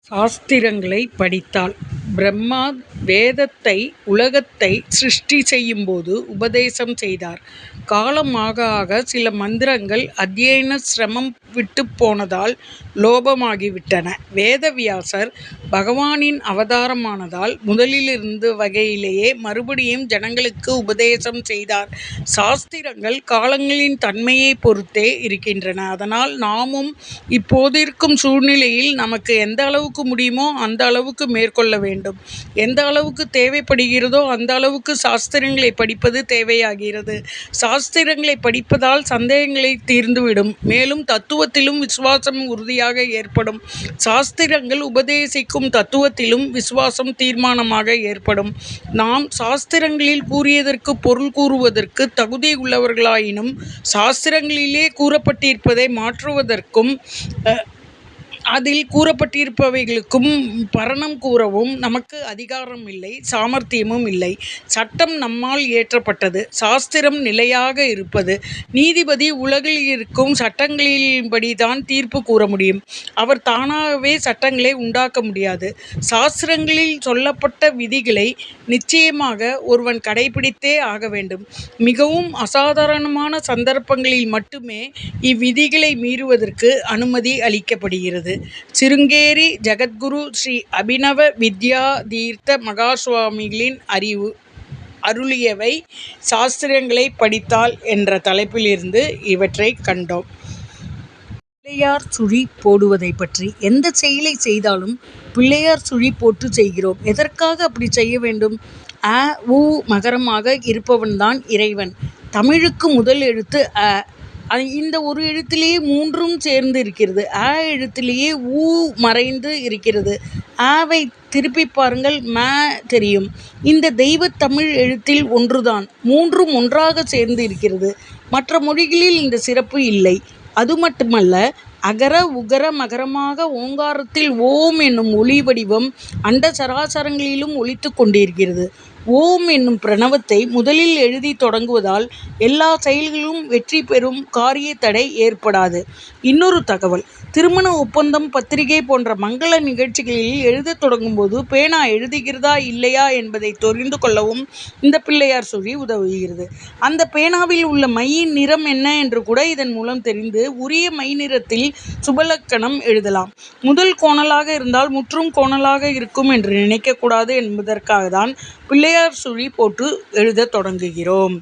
சாஸ்திரங்களை படித்தால். பிரம்மா வேதத்தை உலகத்தை சிருஷ்டி செய்யும்போது உபதேசம் செய்தார். காலம் ஆக ஆக சில மந்திரங்கள் அத்யயன சிரமம் விட்டுப் போனதால் லோபமாகிவிட்டன. வேதவியாசர் பகவானின் அவதாரமானதால் முதலிலிருந்த வகையிலேயே மறுபடியும் ஜனங்களுக்கு உபதேசம் செய்தார். சாஸ்திரங்கள் காலங்களின் தன்மையை பொறுத்தே இருக்கின்றன. அதனால் நாமும் இப்போதிருக்கும் சூழ்நிலையில் நமக்கு எந்த அளவுக்கு முடியுமோ அந்த அளவுக்கு மேற்கொள்ள வேண்டும். எந்த அளவுக்கு தேவைப்படுகிறதோ அந்த அளவுக்கு சாஸ்திரங்களை படிப்பது தேவையாகிறது. சாஸ்திரங்களை படிப்பதால் சந்தேகங்களை தீர்ந்துவிடும். மேலும் தத்துவத்திலும் விசுவாசம் உறுதியாக ஏற்படும். சாஸ்திரங்கள் உபதேசிக்கும் தத்துவத்திலும் விசுவாசம் தீர்மானமாக ஏற்படும். நாம் சாஸ்திரங்களில் கூறியதற்கு பொருள் கூறுவதற்கு தகுதி உள்ளவர்களாயினும் சாஸ்திரங்களிலே கூறப்பட்டிருப்பதை மாற்றுவதற்கும் அதில் கூறப்பட்டிருப்பவைகளுக்கும் பரணம் கூறவும் நமக்கு அதிகாரம் இல்லை, சாமர்த்தியமும் இல்லை. சட்டம் நம்மால் இயற்றப்பட்டது. சாஸ்திரம் நிலையாக இருப்பது. நீதிபதி உலகில் இருக்கும் சட்டங்களின்படிதான் தீர்ப்பு கூற முடியும். அவர் தானாகவே சட்டங்களை உண்டாக்க முடியாது. சாஸ்திரங்களில் சொல்லப்பட்ட விதிகளை நிச்சயமாக ஒருவன் கடைபிடித்தே ஆக வேண்டும். மிகவும் அசாதாரணமான சந்தர்ப்பங்களில் மட்டுமே இவ்விதிகளை மீறுவதற்கு அனுமதி அளிக்கப்படுகிறது. சிருங்கேரி ஜகத்குரு ஸ்ரீ அபினவ வித்யா தீர்த்த மகாசுவாமிகளின் அருளியவை சாஸ்திரங்களை படித்தால் என்ற தலைப்பிலிருந்து இவற்றை கண்டோம். பிள்ளையார் சுழி போடுவதை பற்றி. எந்த செயலை செய்தாலும் பிள்ளையார் சுழி போட்டு செய்கிறோம். எதற்காக அப்படி செய்ய வேண்டும்? அ உ மகரமாக இருப்பவன்தான் இறைவன். தமிழுக்கு முதல் எழுத்து அ. இந்த ஒரு எழுத்திலேயே மூன்றும் சேர்ந்து இருக்கிறது. அ எழுத்திலேயே ஊ மறைந்து இருக்கிறது. ஆவை திருப்பி பாருங்கள், ம தெரியும். இந்த தெய்வ தமிழ் எழுத்தில் ஒன்றுதான். மூன்றும் ஒன்றாக சேர்ந்து இருக்கிறது. மற்ற மொழிகளில் இந்த சிறப்பு இல்லை. அது மட்டுமல்ல, அகர உகர மகரமாக ஓங்காரத்தில் ஓம் என்னும் ஒளி வடிவம் அண்ட சராசரங்களிலும் ஒலித்து கொண்டிருக்கிறது. ஓம் என்னும் பிரணவத்தை முதலில் எழுதி தொடங்குவதால் எல்லா செயல்களும் வெற்றி பெறும், காரிய தடை ஏற்படாது. இன்னொரு தகவல், திருமண ஒப்பந்தம், பத்திரிகை போன்ற மங்கள நிகழ்ச்சிகளில் எழுதத் தொடங்கும்போது பேனா எழுதுகிறதா இல்லையா என்பதை தெரிந்து கொள்ளவும் இந்த பிள்ளையார் சுழி உதவுகிறது. அந்த பேனாவில் உள்ள மையின் நிறம் என்ன என்று கூட இதன் மூலம் தெரிந்து உரிய மை நிறத்தில் சுபலக்கணம் எழுதலாம். முதல் கோணலாக இருந்தால் முற்றும் கோணலாக இருக்கும் என்று நினைக்கக்கூடாது என்பதற்காக தான் பிள்ளையார் சுழி போட்டு எழுதத் தொடங்குகிறோம்.